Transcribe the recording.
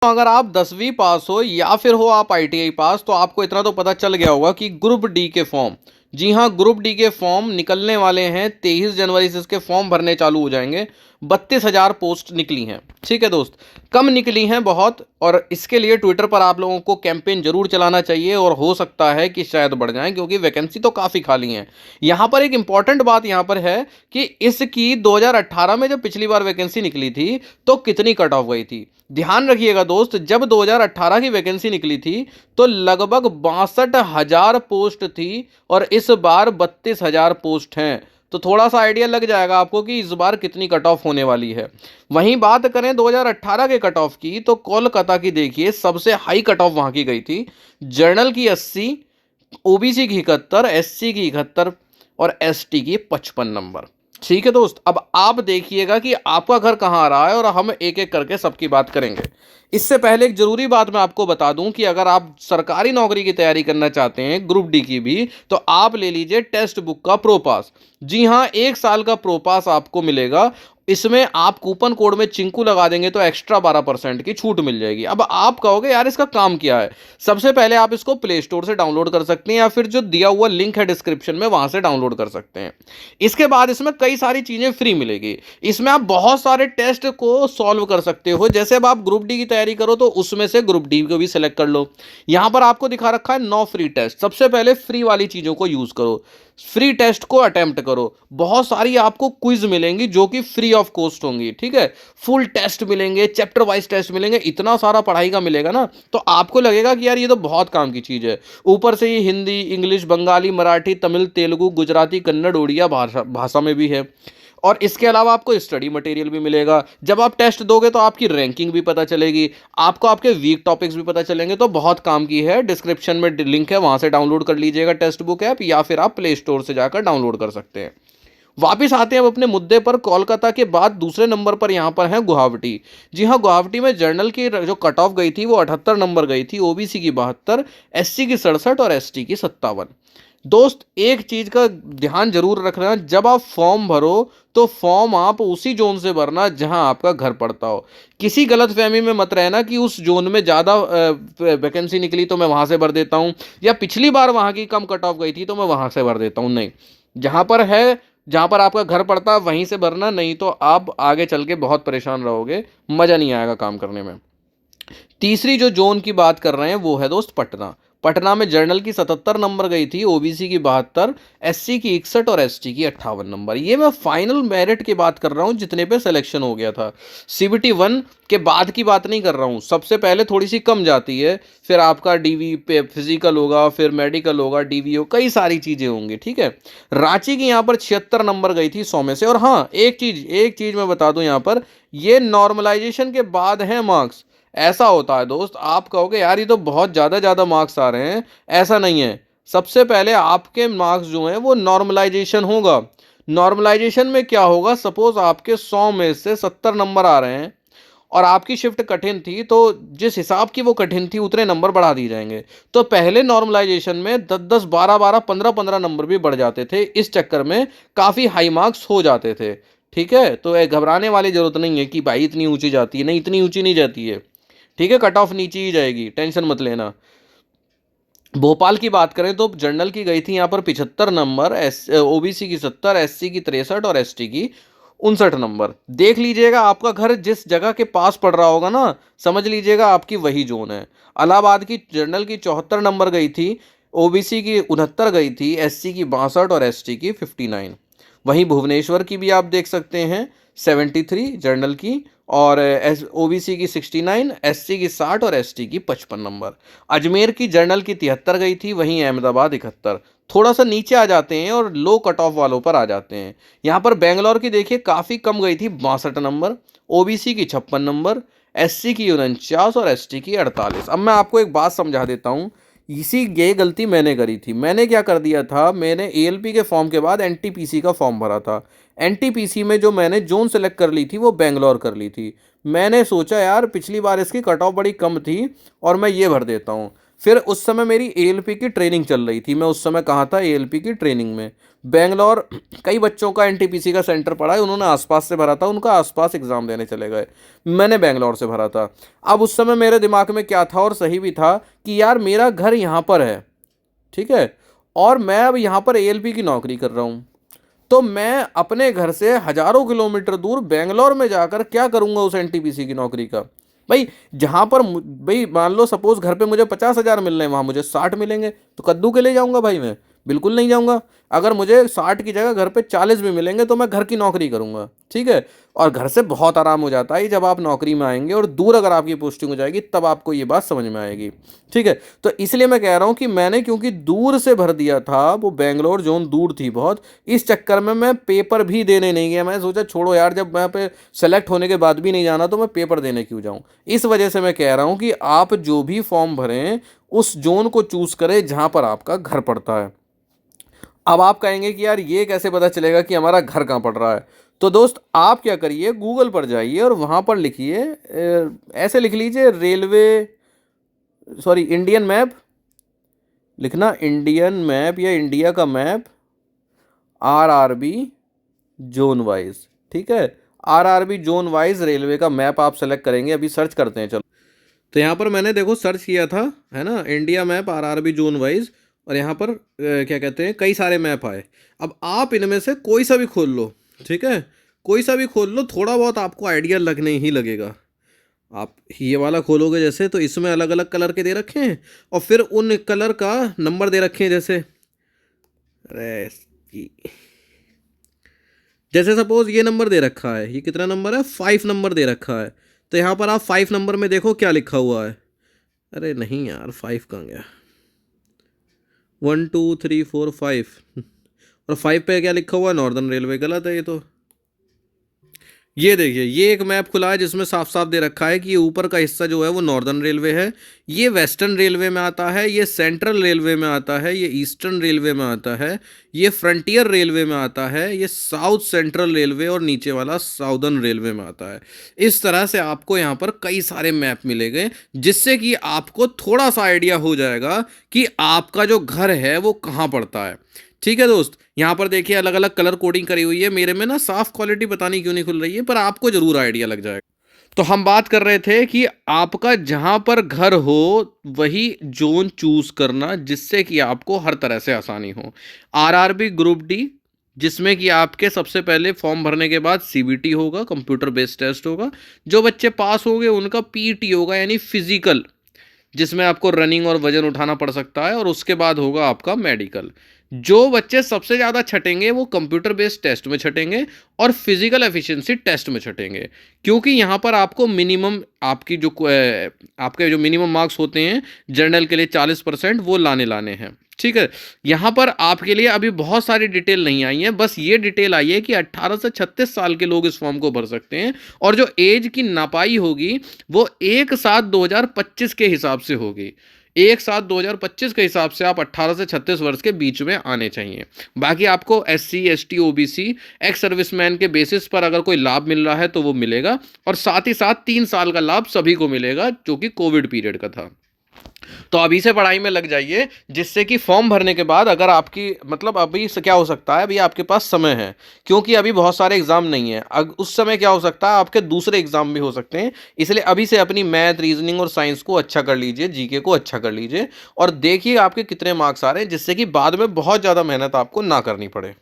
तो अगर आप 10वीं पास हो या फिर हो आप आईटीआई पास, तो आपको इतना तो पता चल गया होगा कि ग्रुप डी के फॉर्म, जी हाँ, ग्रुप डी के फॉर्म निकलने वाले हैं। 23 जनवरी से इसके फॉर्म भरने चालू हो जाएंगे। 32,000 पोस्ट निकली हैं। ठीक है दोस्त, कम निकली हैं बहुत, और इसके लिए ट्विटर पर आप लोगों को कैंपेन जरूर चलाना चाहिए, और हो सकता है कि शायद बढ़ जाए, क्योंकि वैकेंसी तो काफ़ी खाली हैं। यहाँ पर एक इंपॉर्टेंट बात यहाँ पर है कि इसकी 2018 में जब पिछली बार वैकेंसी निकली थी तो कितनी कट ऑफ गई थी। ध्यान रखिएगा दोस्त, जब 2018 की वैकेंसी निकली थी तो लगभग 62,000 पोस्ट थी, और इस बार 32,000 पोस्ट हैं। तो थोड़ा सा आइडिया लग जाएगा आपको कि इस बार कितनी कट ऑफ होने वाली है। वहीं बात करें 2018 के कट ऑफ की, तो कोलकाता की देखिए सबसे हाई कट ऑफ वहां की गई थी। जर्नल की 80, ओबीसी की 71, एससी की 71 और एसटी की 55 नंबर। ठीक है दोस्त, अब आप देखिएगा कि आपका घर कहाँ आ रहा है, और हम एक एक करके सबकी बात करेंगे। इससे पहले एक जरूरी बात मैं आपको बता दूं कि अगर आप सरकारी नौकरी की तैयारी करना चाहते हैं, ग्रुप डी की भी, तो आप ले लीजिए टेक्स्ट बुक का प्रो पास। जी हाँ, 1 साल का प्रो पास आपको मिलेगा। इसमें आप कूपन कोड में चिंकू लगा देंगे तो एक्स्ट्रा 12% की छूट मिल जाएगी। अब आप कहोगे यार इसका काम क्या है। सबसे पहले आप इसको प्ले स्टोर से डाउनलोड कर सकते हैं, या फिर जो दिया हुआ लिंक है डिस्क्रिप्शन में वहां से डाउनलोड कर सकते हैं। इसके बाद इसमें कई सारी चीजें फ्री मिलेगी। इसमें आप बहुत सारे टेस्ट को सॉल्व कर सकते हो। जैसे अब आप ग्रुप डी की तैयारी करो तो उसमें से ग्रुप डी को भी सिलेक्ट कर लो। यहां पर आपको दिखा रखा है 9 फ्री टेस्ट। सबसे पहले फ्री वाली चीजों को यूज करो, फ्री टेस्ट को अटेम्प्ट करो। बहुत सारी आपको क्विज मिलेंगी जो कि फ्री ऑफ कॉस्ट होंगी। ठीक है, फुल टेस्ट मिलेंगे, चैप्टर वाइज टेस्ट मिलेंगे, इतना सारा पढ़ाई का मिलेगा ना, तो आपको लगेगा कि यार ये तो बहुत काम की चीज है। ऊपर से ये हिंदी, इंग्लिश, बंगाली, मराठी, तमिल, तेलुगु, गुजराती, कन्नड़, उड़िया भाषा में भी है। और इसके अलावा आपको स्टडी मटेरियल भी मिलेगा। जब आप टेस्ट दोगे तो आपकी रैंकिंग भी पता चलेगी, आपको आपके वीक टॉपिक्स भी पता चलेंगे। तो बहुत काम की है। डिस्क्रिप्शन में लिंक है, वहां से डाउनलोड कर लीजिएगा टेक्स्ट बुक ऐप, या फिर आप प्ले स्टोर से जाकर डाउनलोड कर सकते हैं। वापिस आते हैं अब अपने मुद्दे पर। कोलकाता के बाद दूसरे नंबर पर यहां पर है गुवाहाटी। जी हाँ, गुवाहाटी में जर्नल की जो कट ऑफ गई थी वो 78 नंबर गई थी, ओबीसी की 72, एससी की 67 और एसटी की 57। दोस्त एक चीज का ध्यान जरूर रखना, जब आप फॉर्म भरो तो फॉर्म आप उसी जोन से भरना जहां आपका घर पड़ता हो। किसी गलतफहमी में मत रहना कि उस जोन में ज़्यादा वैकेंसी निकली तो मैं वहां से भर देता हूं, या पिछली बार वहां की कम कट ऑफ गई थी तो मैं वहां से भर देता हूं। नहीं, जहां पर है, जहां पर आपका घर पड़ता है वहीं से भरना, नहीं तो आप आगे चल के बहुत परेशान रहोगे, मज़ा नहीं आएगा काम करने में। तीसरी जो जोन की बात कर रहे हैं वो है दोस्त पटना। पटना में जर्नल की 77 नंबर गई थी, ओबीसी की 72, एससी की 61 और एसटी की 58 नंबर। ये मैं फाइनल मेरिट की बात कर रहा हूँ, जितने पे सिलेक्शन हो गया था। सीबीटी 1 के बाद की बात नहीं कर रहा हूँ। सबसे पहले थोड़ी सी कम जाती है, फिर आपका डीवी पे फिजिकल होगा, फिर मेडिकल होगा, डीवीओ, कई सारी चीज़ें होंगी। ठीक है, रांची की यहाँ पर 76 नंबर गई थी 100 में से। और हाँ, एक चीज़ मैं बता दूँ यहाँ पर, ये नॉर्मलाइजेशन के बाद है मार्क्स। ऐसा होता है दोस्त, आप कहोगे यार ये तो बहुत ज़्यादा ज़्यादा मार्क्स आ रहे हैं। ऐसा नहीं है। सबसे पहले आपके मार्क्स जो हैं वो नॉर्मलाइजेशन होगा। नॉर्मलाइजेशन में क्या होगा, सपोज आपके 100 में से 70 नंबर आ रहे हैं और आपकी शिफ्ट कठिन थी, तो जिस हिसाब की वो कठिन थी उतने नंबर बढ़ा दिए जाएंगे। तो पहले नॉर्मलाइजेशन में 10-10, 12-12, 15-15 नंबर भी बढ़ जाते थे। इस चक्कर में काफ़ी हाई मार्क्स हो जाते थे। ठीक है, तो घबराने वाली जरूरत नहीं है कि भाई इतनी ऊंची जाती है, नहीं इतनी ऊंची नहीं जाती है। ठीक है, कट ऑफ नीचे ही जाएगी, टेंशन मत लेना। भोपाल की बात करें तो जर्नल की गई थी यहाँ पर 75 नंबर, ओबीसी की 70, एससी की 63 और एसटी की 59 नंबर। देख लीजिएगा, आपका घर जिस जगह के पास पड़ रहा होगा ना, समझ लीजिएगा आपकी वही जोन है। इलाहाबाद की जर्नल की 74 नंबर गई थी, ओबीसी की 69 गई थी, एससी की 62 और एसटी की 59। वहीं भुवनेश्वर की भी आप देख सकते हैं 73 जर्नल की, और ओबीसी की 69, एससी की 60 और एसटी की 55 नंबर। अजमेर की जर्नल की 73 गई थी, वहीं अहमदाबाद 71। थोड़ा सा नीचे आ जाते हैं और लो कट ऑफ वालों पर आ जाते हैं। यहाँ पर बेंगलोर की देखिए काफ़ी कम गई थी, 62 नंबर, ओबीसी की 56 नंबर, एससी की 49 और एसटी की 48। अब मैं आपको एक बात समझा देता हूँ, ये गलती मैंने करी थी। मैंने क्या कर दिया था, मैंने एएलपी के फॉर्म के बाद एनटीपीसी का फॉर्म भरा था। एनटीपीसी में जो मैंने जोन सेलेक्ट कर ली थी वो बेंगलोर कर ली थी। मैंने सोचा यार पिछली बार इसकी कट ऑफ बड़ी कम थी और मैं ये भर देता हूँ। फिर उस समय मेरी एएलपी की ट्रेनिंग चल रही थी। मैं उस समय कहाँ था? एएलपी की ट्रेनिंग में। बैंगलोर कई बच्चों का एनटीपीसी का सेंटर पड़ा है, उन्होंने आसपास से भरा था, उनका आसपास एग्ज़ाम देने चले गए। मैंने बैंगलोर से भरा था। अब उस समय मेरे दिमाग में क्या था, और सही भी था, कि यार मेरा घर यहाँ पर है, ठीक है? और मैं अब यहाँ पर एएलपी की नौकरी कर रहा हूँ। तो मैं अपने घर से हज़ारों किलोमीटर दूर बैंगलोर में जाकर क्या करूँगा उस एनटीपीसी की नौकरी का? भाई जहाँ पर भाई मान लो सपोज़ घर पे मुझे 50,000 मिल रहे हैं, वहाँ मुझे 60 मिलेंगे, तो कद्दू के ले जाऊँगा भाई मैं? बिल्कुल नहीं जाऊँगा। अगर मुझे 60 की जगह घर पे 40 भी मिलेंगे तो मैं घर की नौकरी करूँगा, ठीक है? और घर से बहुत आराम हो जाता है जब आप नौकरी में आएँगे, और दूर अगर आपकी पोस्टिंग हो जाएगी तब आपको ये बात समझ में आएगी, ठीक है? तो इसलिए मैं कह रहा हूँ कि मैंने क्योंकि दूर से भर दिया था, वो बैंगलोर ज़ोन दूर थी बहुत, इस चक्कर में मैं पेपर भी देने नहीं गया। मैंने सोचा छोड़ो यार, जब वहाँ पे सेलेक्ट होने के बाद भी नहीं जाना तो मैं पेपर देने क्यों जाऊँ? इस वजह से मैं कह रहा हूँ कि आप जो भी फॉर्म भरें, उस ज़ोन को चूज़ करें जहाँ पर आपका घर पड़ता है। अब आप कहेंगे कि यार ये कैसे पता चलेगा कि हमारा घर कहाँ पड़ रहा है? तो दोस्त आप क्या करिए, गूगल पर जाइए और वहाँ पर लिखिए, ऐसे लिख लीजिए रेलवे, सॉरी इंडियन मैप, लिखना इंडियन मैप या इंडिया का मैप, आरआरबी जोन वाइज, ठीक है? आरआरबी जोन वाइज रेलवे का मैप आप सेलेक्ट करेंगे। अभी सर्च करते हैं, चलो। तो यहाँ पर मैंने देखो सर्च किया था, है ना, India map RRB zone wise, और यहाँ पर क्या कहते हैं, कई सारे मैप आए। अब आप इनमें से कोई सा भी खोल लो, ठीक है? कोई सा भी खोल लो, थोड़ा बहुत आपको आइडिया लगने ही लगेगा। आप ये वाला खोलोगे जैसे, तो इसमें अलग अलग कलर के दे रखे हैं, और फिर उन कलर का नंबर दे रखे हैं, जैसे अरे जैसे सपोज ये नंबर दे रखा है, ये कितना नंबर है? 5 नंबर दे रखा है। तो यहाँ पर आप 5 नंबर में देखो क्या लिखा हुआ है। अरे नहीं यार, 5 कहाँ गया? 1 2 3 4 5 और 5 पे क्या लिखा हुआ है? Northern railway. गलत है ये तो। ये देखिए, ये एक मैप खुला है जिसमें साफ साफ दे रखा है कि ये ऊपर का हिस्सा जो है वो नॉर्दर्न रेलवे है, ये वेस्टर्न रेलवे में आता है, ये सेंट्रल रेलवे में आता है, ये ईस्टर्न रेलवे में आता है, ये फ्रंटियर रेलवे में आता है, ये साउथ सेंट्रल रेलवे, और नीचे वाला साउदर्न रेलवे में आता है। इस तरह से आपको यहाँ पर कई सारे मैप मिलेंगे, जिससे कि आपको थोड़ा सा आइडिया हो जाएगा कि आपका जो घर है वो कहाँ पड़ता है। ठीक है दोस्त, यहाँ पर देखिए अलग अलग कलर कोडिंग करी हुई है। मेरे में ना साफ क्वालिटी पता नहीं क्यों नहीं खुल रही है, पर आपको जरूर आइडिया लग जाएगा। तो हम बात कर रहे थे कि आपका जहां पर घर हो वही जोन चूज करना, जिससे कि आपको हर तरह से आसानी हो। आरआरबी ग्रुप डी, जिसमें कि आपके सबसे पहले फॉर्म भरने के बाद सीबीटी होगा, कंप्यूटर बेस्ड टेस्ट होगा। जो बच्चे पास हो गए उनका पीटी होगा, यानी फिजिकल, जिसमें आपको रनिंग और वजन उठाना पड़ सकता है, और उसके बाद होगा आपका मेडिकल। जो बच्चे सबसे ज़्यादा छटेंगे वो कंप्यूटर बेस्ड टेस्ट में छटेंगे और फिजिकल एफिशिएंसी टेस्ट में छटेंगे, क्योंकि यहाँ पर आपको मिनिमम आपके जो मिनिमम मार्क्स होते हैं जनरल के लिए 40% वो लाने हैं। ठीक है, यहाँ पर आपके लिए अभी बहुत सारी डिटेल नहीं आई है, बस ये डिटेल आई है कि 18 से 36 साल के लोग इस फॉर्म को भर सकते हैं, और जो एज की नापाई होगी वो 1/7/2025 के हिसाब से होगी। 1/7/2025 के हिसाब से आप 18 से 36 वर्ष के बीच में आने चाहिए। बाकी आपको SC ST OBC ex serviceman के बेसिस पर अगर कोई लाभ मिल रहा है तो वो मिलेगा, और साथ ही साथ 3 साल का लाभ सभी को मिलेगा, जो कि कोविड पीरियड का था। तो अभी से पढ़ाई में लग जाइए, जिससे कि फॉर्म भरने के बाद अगर आपकी मतलब अभी से क्या हो सकता है, अभी आपके पास समय है, क्योंकि अभी बहुत सारे एग्जाम नहीं है। उस समय क्या हो सकता है, आपके दूसरे एग्जाम भी हो सकते हैं। इसलिए अभी से अपनी मैथ, रीजनिंग और साइंस को अच्छा कर लीजिए, जीके को अच्छा कर लीजिए, और देखिए आपके कितने मार्क्स आ रहे हैं, जिससे कि बाद में बहुत ज़्यादा मेहनत आपको ना करनी पड़े।